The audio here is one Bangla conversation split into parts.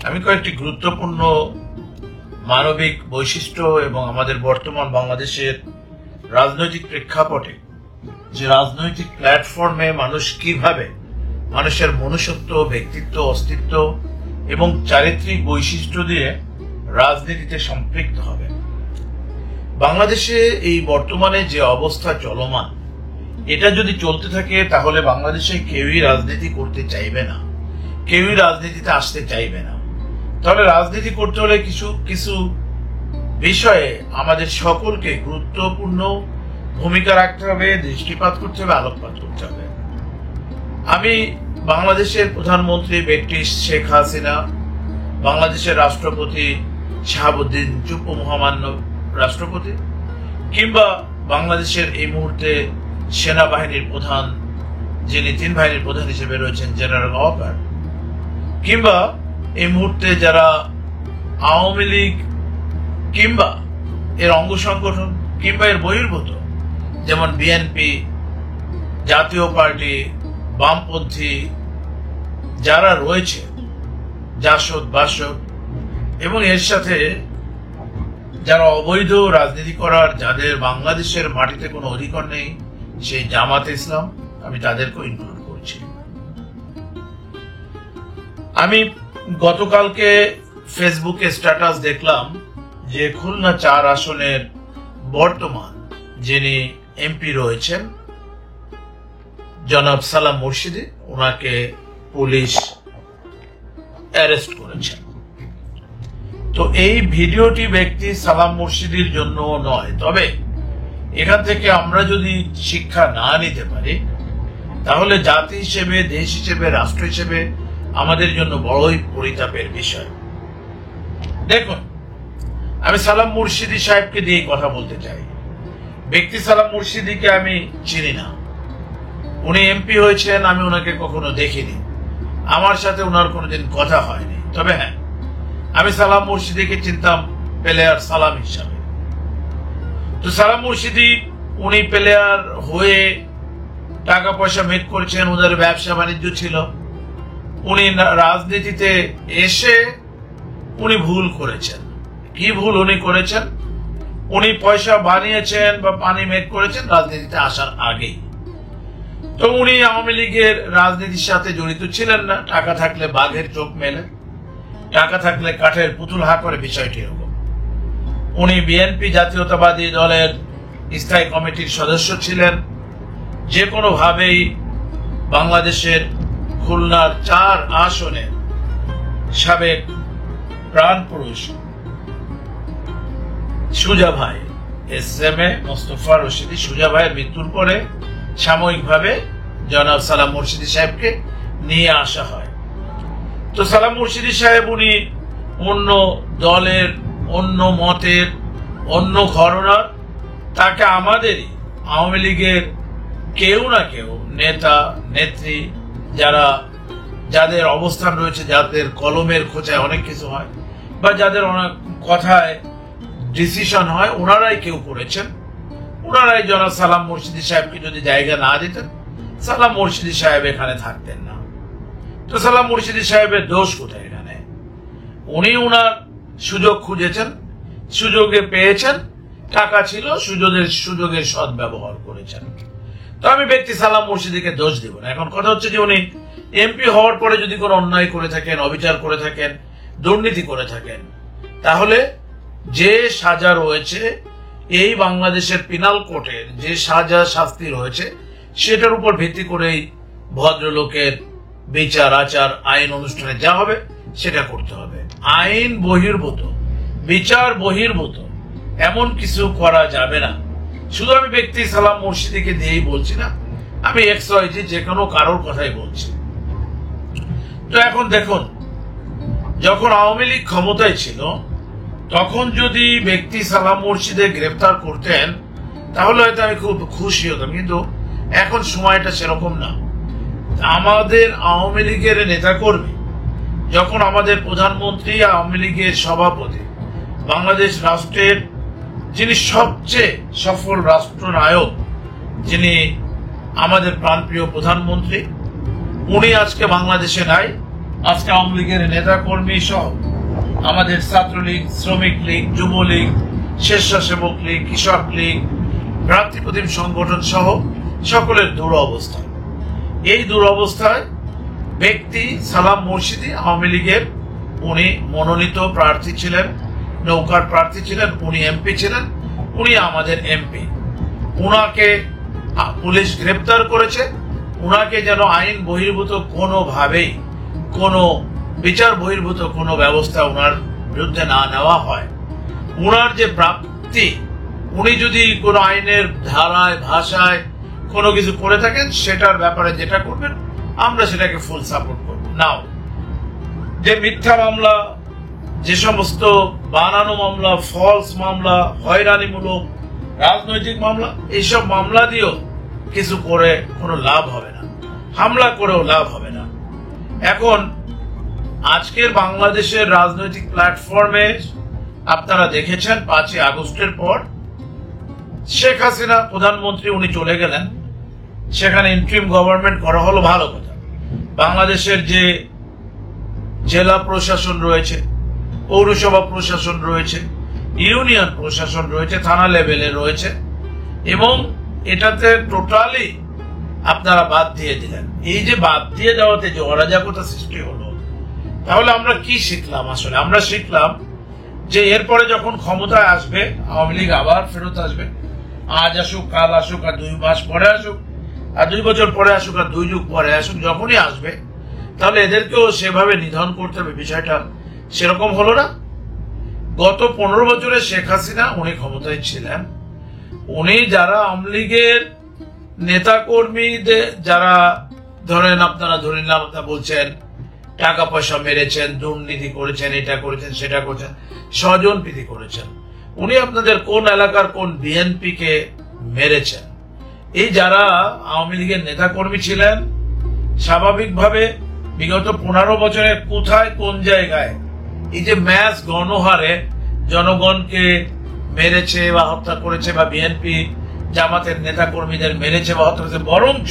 আমি কয়েকটি গুরুত্বপূর্ণ মানবিক বৈশিষ্ট্য এবং আমাদের বর্তমান বাংলাদেশের রাজনৈতিক প্রেক্ষাপটে যে রাজনৈতিক প্ল্যাটফর্মে মানুষ কিভাবে মানুষের মনুষ্যত্ব, ব্যক্তিত্ব, অস্তিত্ব এবং চারিত্রিক বৈশিষ্ট্য দিয়ে রাজনীতিতে সম্পৃক্ত হবে। বাংলাদেশে এই বর্তমানে যে অবস্থা চলমান, এটা যদি চলতে থাকে তাহলে বাংলাদেশে কেউই রাজনীতি করতে চাইবে না, কেউই রাজনীতিতে আসতে চাইবে না। তাহলে রাজনীতি করতে হলে কিছু কিছু বিষয়ে আমাদের সকলকে গুরুত্বপূর্ণ ভূমিকা রাখতে হবে, দৃষ্টিপাত করতে হবে, আলোকপাত করতে হবে। আমি বাংলাদেশের প্রধানমন্ত্রী ব্যক্তি শেখ হাসিনা, বাংলাদেশের রাষ্ট্রপতি শাহাবুদ্দিন চুপ্পু মহামান্য রাষ্ট্রপতি, কিংবা বাংলাদেশের এই মুহূর্তে সেনাবাহিনীর প্রধান যিনি 3 বাহিনীর প্রধান হিসেবে রয়েছেন জেনারেল ওয়াকার, কিংবা এই মুহূর্তে যারা আওয়ামী লীগ কিংবা এর অঙ্গ সংগঠন কিংবা এর বহির্ভূত, যেমন বিএনপি, জাতীয় পার্টি, বামপন্থী যারা রয়েছে, জাসদ বাসদ, এবং এর সাথে যারা অবৈধ রাজনীতি করার, যাদের বাংলাদেশের মাটিতে কোনো অধিকার নেই, সেই জামাতে ইসলাম, আমি তাদেরকেও ইনক্লুড করছি। আমি গতকালকে ফেসবুকে স্ট্যাটাস দেখলাম যে খুলনা 4 আসনের বর্তমান যিনি এমপি রয়েছেন জনাব সালাম মুর্শিদি, ওনাকে পুলিশ অ্যারেস্ট করেছেন। তো এই ভিডিওটি ব্যক্তি সালাম মুর্শিদির জন্য নয়, তবে এখান থেকে আমরা যদি শিক্ষা না নিতে পারি তাহলে জাতি হিসেবে, দেশ হিসেবে, রাষ্ট্র হিসেবে আমাদের জন্য বড়ই পরিতাপের বিষয়। দেখুন, আমি সালাম মুর্শিদি সাহেবকে দিয়ে কথা বলতে চাই। ব্যক্তি সালাম মুর্শিদিকে আমি চিনি না, উনি এমপি হয়েছেন, আমি ওনাকে কখনো দেখিনি, আমার সাথে ওনার কোনোদিন কথা হয়নি। তবে হ্যাঁ, আমি সালাম মুর্শিদিকে চিনতাম প্লেয়ার সালাম হিসাবে। তো সালাম মুর্শিদি উনি প্লেয়ার হয়ে টাকা পয়সা মেক করেছেন, ওদের ব্যবসা বাণিজ্য ছিল। উনি রাজনীতিতে এসে উনি ভুল করেছেন। কি ভুল উনি করেছেন? উনি পয়সা বানিয়েছেন বা পানি মেক করেছেন রাজনীতিতে আসার আগেই। তো উনি আওয়ামী লীগের রাজনীতির সাথে জড়িত ছিলেন না। টাকা থাকলে বাঘের চোখ মেলে, টাকা থাকলে কাঠের পুতুল হা করে, বিষয়টি এরকম। উনি বিএনপি জাতীয়তাবাদী দলের স্থায়ী কমিটির সদস্য ছিলেন। যে কোনো ভাবেই বাংলাদেশের খুলনার 4 আসনের সাবেক প্রাণ পুরুষ সুজা ভাই এস.এম.এ মোস্তফা রশিদি সুজা ভাইয়ের মৃত্যুর পরে সাময়িকভাবে জনাব সালাম মুর্শিদি সাহেবকে নিয়ে আসা হয়। তো সালাম মুর্শিদি সাহেব উনি অন্য দলের, অন্য মতের, অন্য ঘরানার, তাকে আমাদেরই আওয়ামী লীগের কেউ না কেউ নেতা নেত্রী যাদের অবস্থান রয়েছে, যাদের কলমের খোঁচায় অনেক কিছু হয় বা যাদের অনেক কথায় ডিসিশন হয়, ওনারাই কেউ করেছেন। ওনারাই জনাব সালাম মুর্শিদি সাহেবকে যদি জায়গা না দিতেন, সালাম মুর্শিদি সাহেব এখানে থাকতেন না। তো সালাম মুর্শিদি সাহেবের দোষ কোথায় এখানে? উনি ওনার সুযোগ খুঁজেছেন, সুযোগে পেয়েছেন, টাকা ছিল, সুযোগের সদ্ব্যবহার করেছেন। তো আমি ব্যক্তি সালাম মুর্শিদিকে দোষ দিব না। এখন কথা হচ্ছে যে উনি এমপি হওয়ার পরে যদি কোনো অন্যায় করে থাকেন, অবিচার করে থাকেন, দুর্নীতি করে থাকেন, তাহলে যে সাজা রয়েছে এই বাংলাদেশের পিনাল কোর্টের যে সাজা শাস্তি রয়েছে সেটার উপর ভিত্তি করেই ভদ্রলোকের বিচার আচার আইন অনুষ্ঠানে যা হবে সেটা করতে হবে। আইন বহির্ভূত, বিচার বহির্ভূত এমন কিছু করা যাবে না। শুধু আমি ব্যক্তি সালাম মুর্শিদিকে দিয়েই বলছি না, আমি XYZ যে কোনো কারোর কথাই বলছি। তো এখন দেখুন, যখন আওয়ামী লীগ ক্ষমতায় ছিল তখন যদি ব্যক্তি সালাম মুর্শিদে গ্রেফতার করতেন তাহলে হয়তো আমি খুব খুশি হতাম, কিন্তু এখন সময়টা সেরকম না। আমাদের আওয়ামী লীগের নেতাকর্মী, যখন আমাদের প্রধানমন্ত্রী, আওয়ামী লীগের সভাপতি, বাংলাদেশ রাষ্ট্রের যিনি সবচেয়ে সফল রাষ্ট্রনায়ক, যিনি আমাদের প্রাণপ্রিয় প্রধানমন্ত্রী, উনি আজকে বাংলাদেশে নাই, আজকে আওয়ামী লীগের নেতা কর্মী সহ আমাদের ছাত্রলীগ, শ্রমিক লীগ, যুবলীগ, স্বেচ্ছাসেবক লীগ, কৃষক লীগ, ভ্রাতৃপ্রতিম সংগঠন সহ সকলের দুরবস্থা। এই দুরবস্থায় ব্যক্তি সালাম মুর্শিদি আওয়ামী লীগের, উনি মনোনীত প্রার্থী ছিলেন, নৌকার প্রার্থী ছিলেন, উনি এমপি ছিলেন, উনি আমাদের এমপি। উনাকে পুলিশ গ্রেপ্তার করেছে। উনাকে যেন আইন বহির্ভূত কোনোভাবেই কোনো বিচার বহির্ভূত কোনো ব্যবস্থা উনার বিরুদ্ধে না নেওয়া হয়। উনার যে প্রাপ্তি, উনি যদি কোনো আইনের ধারায় ভাষায় কোনো কিছু করে থাকেন সেটার ব্যাপারে যেটা করবেন আমরা সেটাকে ফুল সাপোর্ট করব। নাও যে মিথ্যা মামলা, যে সমস্ত বানানো মামলা, ফলস মামলা, হয়রানিমূলক রাজনৈতিক মামলা, এইসব মামলা দিয়েও কিছু করে কোনো লাভ হবে না, হামলা করেও লাভ হবে না। এখন আজকের বাংলাদেশের রাজনৈতিক প্ল্যাটফর্মে আপনারা দেখেছেন 5ই আগস্টের পর শেখ হাসিনা প্রধানমন্ত্রী, উনি চলে গেলেন, সেখানে ইন্টারিম গভর্নমেন্ট করা হলো, ভালো কথা। বাংলাদেশের যে জেলা প্রশাসন রয়েছে, পৌরসভা প্রশাসন রয়েছে, ইউনিয়ন প্রশাসন রয়েছে, থানা লেভেলে রয়েছে, এবং এটাতে টোটালি আপনারা বাদ দিয়ে দিলেন। এই যে বাদ দিয়ে দেওয়াতে যে অরাজকতা সৃষ্টি হলো, তাহলে আমরা কি শিখলাম? আসলে আমরা শিখলাম যে এরপরে যখন ক্ষমতায় আসবে আওয়ামী লীগ আবার ফেরত আসবে, আজ আসুক, কাল আসুক, আর 2 মাস পরে আসুক, আর 2 বছর পরে আসুক, আর 2 যুগ পরে আসুক, যখনই আসবে তাহলে এদেরকেও সেভাবে নিধন করতে হবে। বিষয়টা সেরকম হলো না। গত 15 বছরে শেখ হাসিনা উনি ক্ষমতায় ছিলেন, উনি যারা আওয়ামী লীগের নেতা কর্মীদের, যারা ধরেন আপনারা ধরে নিলাম আপনারা বলছেন টাকা পয়সা মেরেছেন, দুর্নীতি করেছেন, এটা করেছেন, সেটা করেছেন, স্বজনপ্রীতি করেছেন, উনি আপনাদের কোন এলাকার কোন বিএনপি কে মেরেছেন? এই যারা আওয়ামী লীগের নেতা কর্মী ছিলেন, স্বাভাবিকভাবে বিগত 15 বছরে কোথায় কোন জায়গায় এই যে ম্যাস গণহারে জনগণকে মেরেছে বা হত্যা করেছে, বা বিএনপি জামাতের নেতা কর্মীদের মেরেছে বা হত্যা করেছে, বরঞ্চ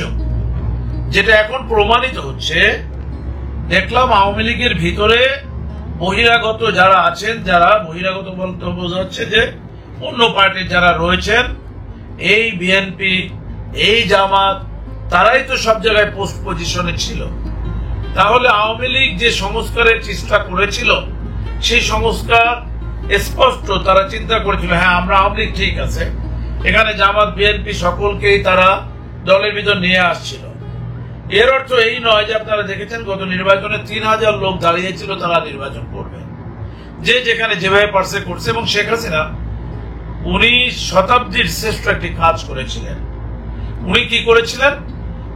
যেটা এখন প্রমাণিত হচ্ছে, দেখলাম আওয়ামী লীগের ভিতরে বহিরাগত যারা আছেন, যারা বহিরাগত বলতে বোঝা হচ্ছে যে অন্য পার্টির যারা রয়েছেন, এই বিএনপি, এই জামাত, তারাই তো সব জায়গায় পোস্ট পজিশনে ছিল। তাহলে আওয়ামী লীগ যে সংস্কারের চেষ্টা করেছিল, সেই সংস্কার স্পষ্ট তারা চিন্তা করেছিল, হ্যাঁ আমরা আওয়ামী লীগ ঠিক আছে, এখানে জামাত বিএনপি সকলকেই তারা দলের ভিতর নিয়ে আসছিল। এর অর্থ এই নয় যে আপনারা দেখেছেন গত নির্বাচনে 3000 লোক দাঁড়িয়েছিল, তারা নির্বাচন করবে, যে যেখানে যেভাবে পারছে করছে। এবং শেখ হাসিনা উনি শতাব্দীর শ্রেষ্ঠ একটি কাজ করেছিলেন। উনি কি করেছিলেন?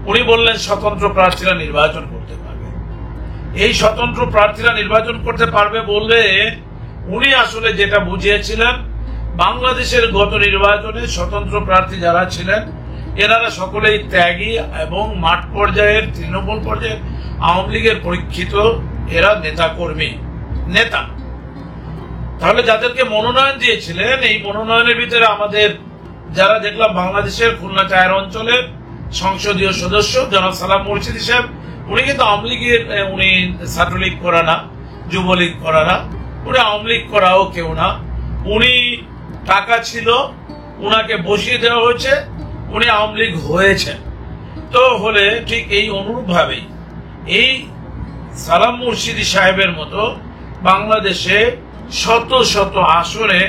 উনি বললেন স্বতন্ত্র প্রার্থীরা নির্বাচন করতে পারবে। এই স্বতন্ত্র প্রার্থীরা নির্বাচন করতে পারবে বললে উনি আসলে যেটা বুঝিয়েছিলেন, বাংলাদেশের গত নির্বাচনে স্বতন্ত্র প্রার্থী যারা ছিলেন এনারা সকলেই ত্যাগী এবং মাঠ পর্যায়ের, তৃণমূল পর্যায়ের আওয়ামী লীগের পরীক্ষিত এরা নেতা কর্মী, নেতা। তাহলে যাদেরকে মনোনয়ন দিয়েছিলেন, এই মনোনয়নের ভিতরে আমাদের যারা দেখলাম বাংলাদেশের খুলনা 4 অঞ্চলের সংসদীয় সদস্য জনাব সালাম মুর্শিদি সাহেব, উনি কিন্তু আওয়ামী লীগের, উনি ছাত্রলীগ করা না, যুবলীগ করা না, উনি আওয়ামী লীগ করাও কেউ না। উনি টাকা ছিল, উনাকে বসিয়ে দেওয়া হয়েছে, উনি আওয়ামী লীগ হয়েছেন। তো হলে ঠিক এই অনুরূপ ভাবেই এই সালাম মুর্শিদি সাহেবের মতো বাংলাদেশে শত শত আসনে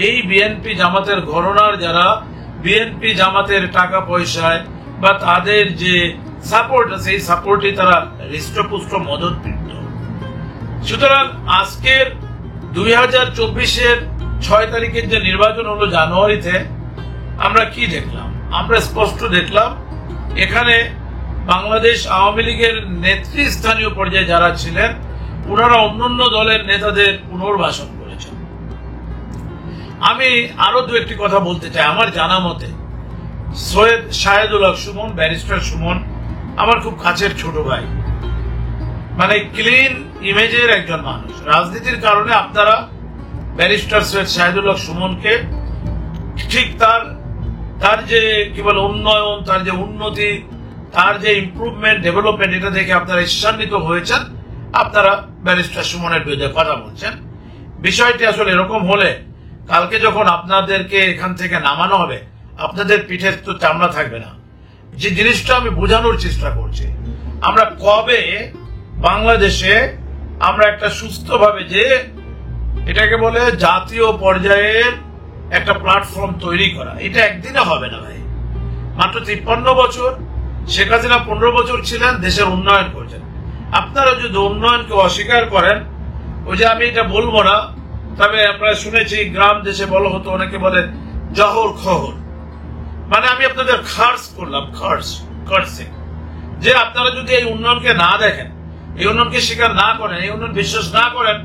এই বিএনপি জামাতের ঘরানার যারা বিএনপি জামাতের টাকা পয়সায় বা তাদের যে সাপোর্ট আছে, এই সাপোর্টে তারা হৃষ্টপুষ্ট মদতবৃত্ত। সুতরাং আজকের 2024-এর 6 তারিখের যে নির্বাচন হলো জানুয়ারিতে, আমরা কি দেখলাম? আমরা স্পষ্ট দেখলাম এখানে বাংলাদেশ আওয়ামী লীগের নেতৃস্থানীয় পর্যায়ে যারা ছিলেন, ওনারা অন্যান্য দলের নেতাদের পুনর্বাসন করেছেন। আমি আরো 2-1টি কথা বলতে চাই। আমার জানা মতে সৈয়দ শাহেদুল হক সুমন, ব্যারিস্টার সুমন আমার খুব কাছের ছোট ভাই, মানে ক্লিন ইমেজের একজন মানুষ। রাজনীতির কারণে আপনারা ব্যারিস্টার সৈয়দ শাহেদুল হক সুমনকে ঠিক তার যে কি বলে উন্নয়ন, তার যে উন্নতি, তার যে ইমপ্রুভমেন্ট, ডেভেলপমেন্ট, এটা দেখে আপনারা ঈর্ষান্বিত হয়েছেন আপনারা ব্যারিস্টার সুমনের বিরুদ্ধে কথা বলছেন। বিষয়টি আসলে এরকম হলে কালকে যখন আপনাদেরকে এখান থেকে নামানো হবে, আপনাদের পিঠে তো চামড়া থাকবে না। যে জিনিসটা আমি বোঝানোর চেষ্টা করছি, আমরা কবে বাংলাদেশে আমরা একটা সুস্থভাবে, যে এটাকে বলে জাতীয় পর্যায়ের একটা প্ল্যাটফর্ম তৈরি করা, এটা একদিনে হবে না ভাই। মাত্র 53 বছর, শেখ হাসিনা 15 বছর ছিলেন, দেশের উন্নয়ন করছেন। আপনারা যদি উন্নয়নকে অস্বীকার করেন, ওই যে আমি এটা বলবো না, তবে আপনারা শুনেছি গ্রাম দেশে বলা হতো, অনেকে বলে জহর খহর, মানে আমি আপনাদের খার্স করলাম, খার্সিং, যে আপনারা যদি এই উন্নয়নকে না দেখেন, এই উন্নয়নকে স্বীকার না করেন, এই উন্নয়ন বিশ্বাস না করেন,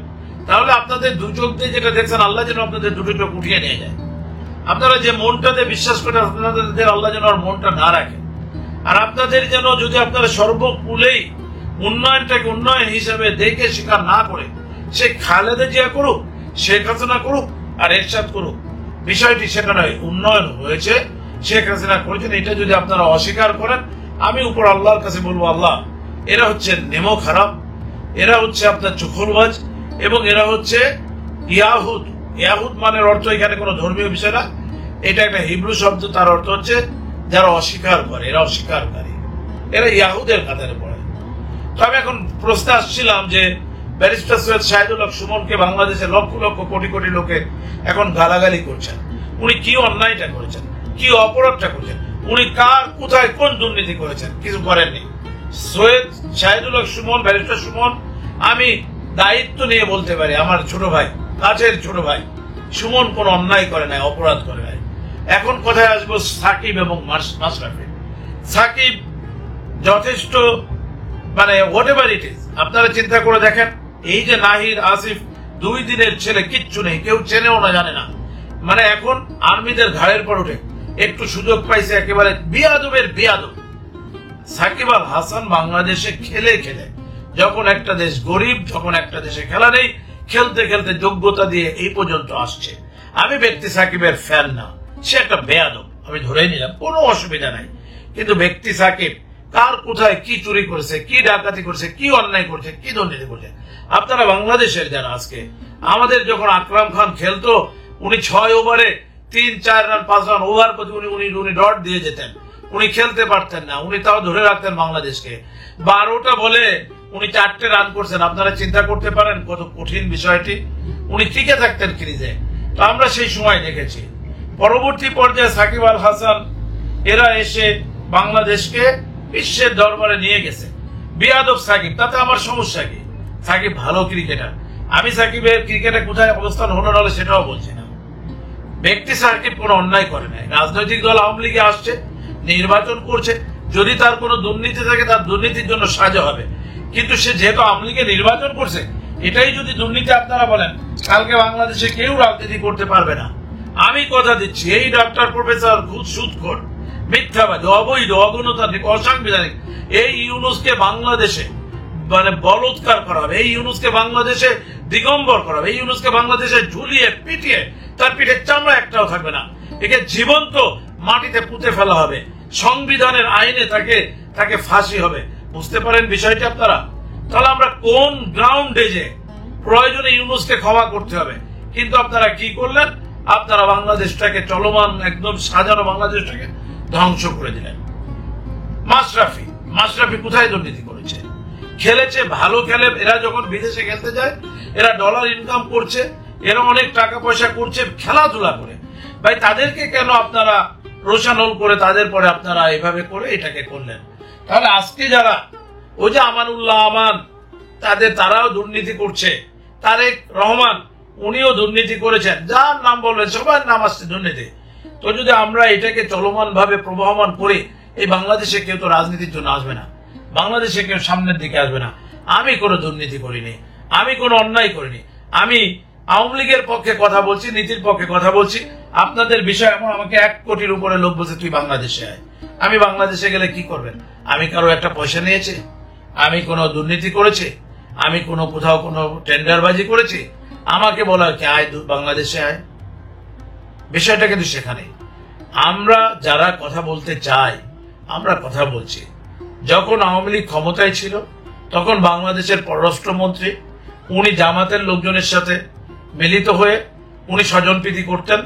তাহলে আপনাদের দু চোখ দিয়ে যেটা দেখছেন, আল্লাহ যেন আপনাদের দুটো চোখ উঠিয়ে নিয়ে যায়। আপনারা যে মনটাতে বিশ্বাস করেন, আপনাদের আল্লাহ যেন আর মনটা না রাখেন। আর আপনাদের যেন, যদি আপনারা সর্বকুলেই উন্নয়নটাকে উন্নয়ন হিসেবে দেখে স্বীকার না করে, সে খালেদা জিয়া করুক, শেখ হাসিনা করুক, আর এরশাদ করুক, বিষয়টি সেটা নয়। উন্নয়ন হয়েছে, শেখ হাসিনা করেছেন, এটা যদি আপনারা অস্বীকার করেন, আমি উপর আল্লাহর কাছে বলবো, আল্লাহ, এরা হচ্ছে নেমো খারাপ, এরা হচ্ছে আপনার চুখলবাজ, এবং এরা হচ্ছে ইয়াহুদ। ইয়াহুদ মানের অর্থ এখানে কোনো ধর্মীয় বিষয় না, এটা একটা হিব্রু শব্দ, তার অর্থ হচ্ছে যারা অস্বীকার করে, এরা অস্বীকারী, এরা ইয়াহুদের কাতারে পড়ে। তো আমি এখন প্রশ্নে আসছিলাম যে ব্যারিস্টার সৈয়দ শাহিদুল হক সুমনকে বাংলাদেশে লক্ষ লক্ষ কোটি কোটি লোকে এখন গালাগালি করছেন। উনি কি অন্যায়টা করেছেন, কি অপরাধটা করেছেন, উনি কার কোথায় কোন দুর্নীতি করেছেন, কিছু করেননি। সৈয়দ শাহিদুল হক সুমন, ব্যারিস্টার সুমন, আমি দায়িত্ব নিয়ে বলতে পারি, আমার ছোট ভাই, কাছের ছোট ভাই, সুমন কোন অন্যায় করে নাই, অপরাধ করে নাই। এখন কোথায় আসবো সাকিব এবং মাশরাফি। সাকিব যথেষ্ট, মানে হোয়াট এভার ইট ইজ, আপনারা চিন্তা করে দেখেন, এই যে নাহির, আসিফ, 2 দিনের ছেলে, কিচ্ছু নেই, কেউ চেনেও না, জানে না, মানে এখন আর্মিদের ঘাড়ের পর উঠে একটু সুযোগ পাইছে, একেবারে বিয়াদবের বিয়াদব। সাকিব আল হাসান বাংলাদেশে খেলে খেলে, যখন একটা দেশ গরিব, যখন একটা দেশে খেলা নেই, খেলতে খেলতে যোগ্যতা দিয়ে এই পর্যন্ত আসছে। আমি ব্যক্তি সাকিবের ফ্যান না, সে একটা বেয়াদব, আমি ধরেই নিলাম, কোনো অসুবিধা নাই। কিন্তু ব্যক্তি সাকিব কার কোথায় কি চুরি করেছে, কি ডাকাতি করেছে, কি অন্যায় করছে, কি দুর্নীতি করছে, আপনারা বাংলাদেশের যারা আজকে, আমাদের যখন আকরাম খান খেলতো, উনি 6 ওভারে 3, 4 রান, 5 রান, ওভার প্রতি উনি ডট দিয়ে যেতেন, উনি খেলতে পারতেন না, উনি তাও ধরে রাখতেন বাংলাদেশকে। 12টা বলে উনি 4টে রান করছেন। আপনারা চিন্তা করতে পারেন কত কঠিন বিষয়টি, উনি টিকে থাকতেন ক্রিজে। তো আমরা সেই সময় দেখেছি। পরবর্তী পর্যায়ে সাকিব আল হাসান এরা এসে বাংলাদেশকে বিশ্বের দরবারে নিয়ে গেছে। বিয়াদব সাকিব, তাতে আমার সমস্যা কি? সাকিব ভালো ক্রিকেটার, আমি সাকিবের ক্রিকেটে কোথায় অবস্থান হলো না হলে সেটাও বলছি না। ব্যক্তি সাকিব কোনো অন্যায় করে নাই। রাজনৈতিক দল আওয়ামী লীগে আসছে, নির্বাচন করছে, যদি তার কোনো দুর্নীতি থাকে, তার দুর্নীতির জন্য সাজা হবে। কিন্তু সে যেহেতু আওয়ামী লীগে নির্বাচন করছে, এটাই যদি দুর্নীতি আপনারা বলেন, কালকে বাংলাদেশে কেউ রাজনীতি করতে পারবে না। আমি কথা দিচ্ছি, এই ডক্টর প্রফেসর সুদখোর, মিথ্যাবাদী, অবৈধ, অগণতান্ত্রিক, অসাংবিধানিক এই ইউনুসকে বাংলাদেশে মানে বলৎকার করা হবে, এই ইউনুসকে বাংলাদেশে দিগম্বর করা হবে, এই ইউনুসকে বাংলাদেশে ঝুলিয়ে পিটিয়ে তার পিঠে চামড়া একটাও থাকবে না, একে জীবন্ত মাটিতে পুঁতে ফেলা হবে, সংবিধানের আইনে তাকে ফাঁসি হবে। বুঝতে পারেন বিষয়টি আপনারা? তাহলে আমরা কোন গ্রাউন্ডে যে প্রয়োজনে ইউনুসকে ক্ষমা করতে হবে, কিন্তু আপনারা কি করলেন? আপনারা বাংলাদেশটাকে চলমান একদম সাজানো বাংলাদেশটাকে ধ্বংস করে দিলেন। মাশরাফি কোথায় দুর্নীতি করেছে? খেলেছে, ভালো খেলে। এরা যখন বিদেশে খেলতে যায়, এরা ডলার ইনকাম করছে, এরা অনেক টাকা পয়সা করছে খেলাধুলা করে। ভাই তাদেরকে কেন আপনারা রোশানল করে তাদের পরে আপনারা এভাবে করে এটাকে করলেন? তাহলে আজকে যারা ওই যে আমানুল্লাহ আমান, তারাও দুর্নীতি করছে, তারেক রহমান উনিও দুর্নীতি করেছেন, যার নাম বলবেন সবার নাম আসছে দুর্নীতি। তো যদি আমরা এটাকে চলমান ভাবে প্রবহমান করি, এই বাংলাদেশে কেউ তো রাজনীতির জন্য আসবে না, বাংলাদেশে কেউ সামনের দিকে আসবে না। আমি কোনো দুর্নীতি করিনি, আমি কোনো অন্যায় করিনি, আমি আওয়ামী লীগের পক্ষে কথা বলছি, নীতির পক্ষে কথা বলছি। আপনাদের বিষয় এমন, আমাকে 1 কোটির উপরে লোক বলছে তুই বাংলাদেশে আয়। আমি বাংলাদেশে গেলে কি করবেন? আমি কারো একটা পয়সা নিয়েছি? আমি কোনো দুর্নীতি করেছি? আমি কোথাও কোনো টেন্ডারবাজি করেছি? আমাকে বলা কি আয় বাংলাদেশে আয়? বিষয়টা কিন্তু সেখানে। আমরা যারা কথা বলতে চাই, আমরা কথা বলছি। যখন আওয়ামী লীগ ক্ষমতায় ছিল, তখন বাংলাদেশের পররাষ্ট্রমন্ত্রী উনি জামাতের লোকজনের সাথে মিলিত হয়ে উনি স্বজনপ্রীতি করতেন,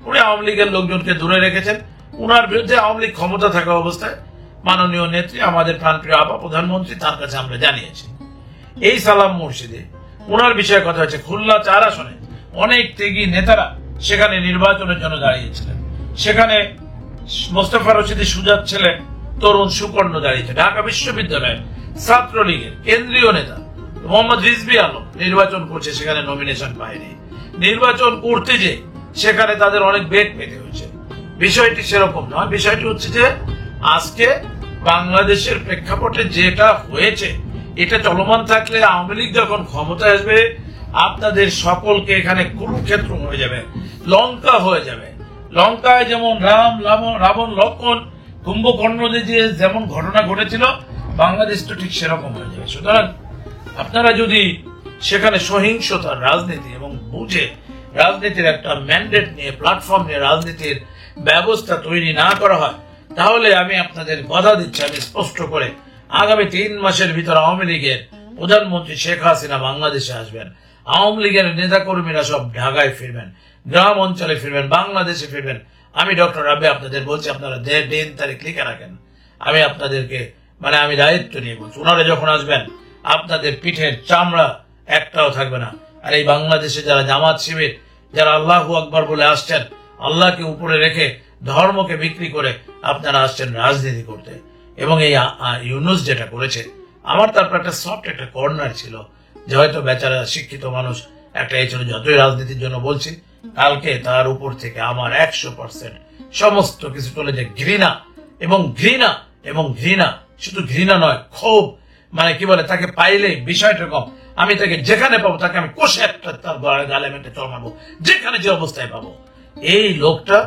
উনি আওয়ামী লীগের লোকজনকে দূরে রেখেছেন। উনার বিরুদ্ধে আওয়ামী লীগ ক্ষমতা থাকা অবস্থায় মাননীয় নেত্রী আমাদের প্রাণপ্রিয় আপা প্রধানমন্ত্রী তার কাছে আমরা জানিয়েছি। এই সালাম মুর্শিদে উনার বিষয়ে কথা হচ্ছে। খুলনা 4 আসনে অনেক ত্যাগী নেতারা সেখানে নির্বাচনের জন্য দাঁড়িয়েছিলেন। সেখানে মোস্তফা রশিদের সুজাত ছেলে তরুণ সুকর্ণ দাঁড়িয়েছে। ঢাকা বিশ্ববিদ্যালয়ের ছাত্রলীগের কেন্দ্রীয় নেতা মোহাম্মদ রিজভী আলম নির্বাচন করছে, সেখানে নমিনেশন পায়নি। নির্বাচন করতে যে সেখানে তাদের অনেক বেগ পেতে হয়েছে। বিষয়টি সেরকম নয়। বিষয়টি হচ্ছে যে আজকে বাংলাদেশের প্রেক্ষাপটে যেটা হয়েছে এটা চলমান থাকলে আওয়ামী লীগ যখন ক্ষমতায় আসবে আপনাদের সকলকে এখানে কুরুক্ষেত্র হয়ে যাবে, লঙ্কা হয়ে যাবে। লঙ্কায় যেমন রাবণ লক্ষণ কুম্ভকর্ণদের যে যেমন ঘটনা ঘটেছিল বাংলাদেশ তো ঠিক সেরকম হয়ে যাবে। সুতরাং আপনারা যদি সেখানে সহিংসতার রাজনীতি এবং বুঝে রাজনীতির একটা ম্যান্ডেট নিয়ে প্ল্যাটফর্ম নিয়ে রাজনীতির ব্যবস্থা তৈরি না করা হয় তাহলে আমি আপনাদের কথা দিচ্ছি, আমি স্পষ্ট করে আগামী 3 মাসের ভিতর আওয়ামী লীগের প্রধানমন্ত্রী শেখ হাসিনা বাংলাদেশে আসবেন। আওয়ামী লীগের নেতাকর্মীরা সব ঢাকায় ফিরবেন, গ্রাম অঞ্চলে ফিরবেন, বাংলাদেশে ফিরবেন। আমি ডক্টর রাবে আপনাদের বলছি, আপনারা দিন তারিখ লিখে রাখেন। আমি আপনাদেরকে আমি দায়িত্ব নিয়ে বলছি, ওনারা যখন আসবেন আপনাদের পিঠের চামড়া একটাও থাকবে না। আর এই বাংলাদেশে যারা জামাত শিবির, যারা আল্লাহু আকবার বলে আসছেন, আল্লাহকে উপরে রেখে ধর্মকে বিক্রি করে আপনারা আসছেন রাজনীতি করতে। এবং এই ইউনুস যেটা করেছে, আমার তারপর একটা সফট একটা কর্নার ছিল যে হয়তো বেচারা শিক্ষিত মানুষ একটা এই ছিল, যতই রাজনীতির জন্য বলছি, কালকে তার উপর থেকে আমার 100% সমস্ত কিছু চলে যায়। ঘৃণা এবং ঘৃণা এবং ঘৃণা, শুধু ঘৃণা নয়, ক্ষোভ। কি বলে, তাকে পাইলে বিষয়টা কম, আমি তাকে যেখানে পাবো তাকে আমি কষে একটা তার গালে মেটে চড়াবো, যেখানে যে অবস্থায় পাবো। এই লোকটা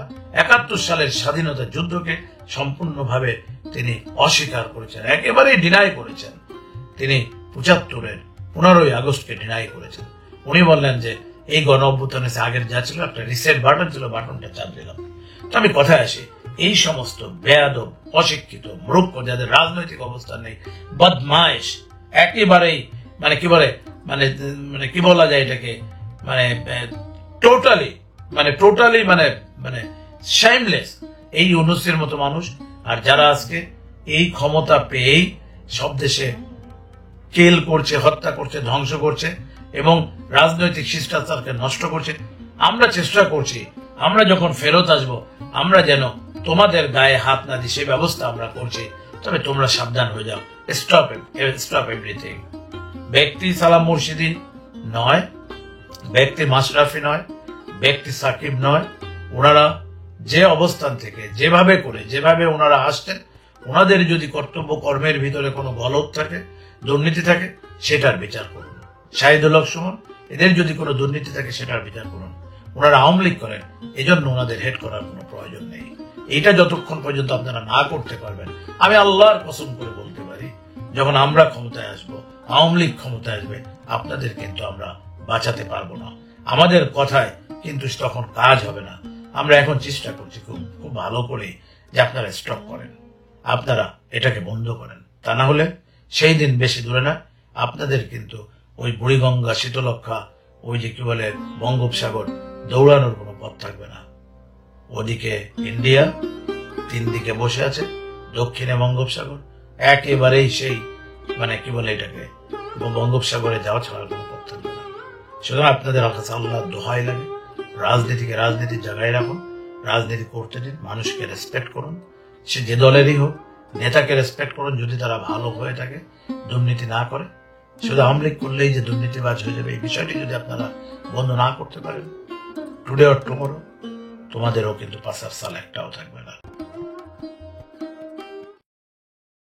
71 সালের স্বাধীনতা যুদ্ধকে সম্পূর্ণভাবে তিনি অস্বীকার করেছেন, একেবারেই ডিনাই করেছেন। তিনি 75-এর 15ই আগস্টকে ডিনাই করেছেন। উনি বললেন যে এই গণ অভ্যুত্থানে আগের যা ছিল একটা রিসেট বাটন ছিল, বাটনটা চাপ দিলাম। তো আমি কথায় আসি, এই সমস্ত বেয়াদব, অশিক্ষিত, মূর্খ, যাদের রাজনৈতিক অবস্থান নেই, বদমাইশ, একেবারেই কি বলে কি বলা যায় এটাকে, টোটালি শাইমলেস এই ইউনুসের মতো মানুষ। আর যারা আজকে এই ক্ষমতা পেয়েই সব দেশে কেল করছে, হত্যা করছে, ধ্বংস করছে এবং রাজনৈতিক শিষ্টাচারকে নষ্ট করছে। আমরা চেষ্টা করছি, আমরা যখন ফেরত আসবো আমরা যেন তোমাদের গায়ে হাত না দিই, সে ব্যবস্থা আমরা করছি। তবে তোমরা সাবধান হয়ে যাও। Stop everything. ব্যক্তি সালাম মুর্শিদি নয়, ব্যক্তি মাশরাফি নয়, ব্যক্তি সাকিব নয়। ওনারা যে অবস্থান থেকে যেভাবে ওনারা আসছেন, ওনাদের যদি কর্তব্য কর্মের ভিতরে কোনো গলত থাকে, দুর্নীতি থাকে, সেটার বিচার করুন। শাহিদুল হক সুমন, এদের যদি কোনো দুর্নীতি থাকে সেটার বিচার করুন। ওনারা আওয়ামী লীগ করেন, এজন্য ওনাদের হেড করার কোনো প্রয়োজন নেই। এটা যতক্ষণ পর্যন্ত আপনারা না করতে পারবেন, আমি আল্লাহর কসম করে বলতে পারি, যখন আমরা ক্ষমতায় আসবো, আওয়ামী লীগ ক্ষমতায় আসবে, আপনাদের কিন্তু আমরা বাঁচাতে পারবো না। আমাদের কথায় কিন্তু তখন কাজ হবে না। আমরা এখন চেষ্টা করছি খুব ভালো করে যে আপনারা স্টপ করেন, আপনারা এটাকে বন্ধ করেন। তা না হলে সেই দিন বেশি দূরে না, আপনাদের কিন্তু ওই বুড়িগঙ্গা, শীতলক্ষা, ওই যে কি বলে বঙ্গোপসাগর দৌড়ানোর কোনো পথ থাকবে না। ওদিকে ইন্ডিয়া 3 দিকে বসে আছে, দক্ষিণে বঙ্গোপসাগর, একেবারেই সেই কি বলে এটাকে বঙ্গোপসাগরে যাওয়া ছাড়ার কোনো পথ থাকবে না। সুতরাং আপনাদের কাছে আল্লাহর দোহাই লাগে, রাজনীতিকে রাজনীতির জায়গায় রাখুন, রাজনীতি করতে দিন, মানুষকে রেসপেক্ট করুন, সে যে দলেরই হোক। নেতাকে রেসপেক্ট করুন যদি তারা ভালো হয়ে থাকে, দুর্নীতি না করে। শুধু আওয়ামী লীগ করলেই যে দুর্নীতিবাজ হয়ে যাবে, এই বিষয়টি যদি আপনারা বন্ধ না করতে পারেন, টুডে অর টুমরো তোমাদেরও কিন্তু পাশার সাল একটাও থাকবে না।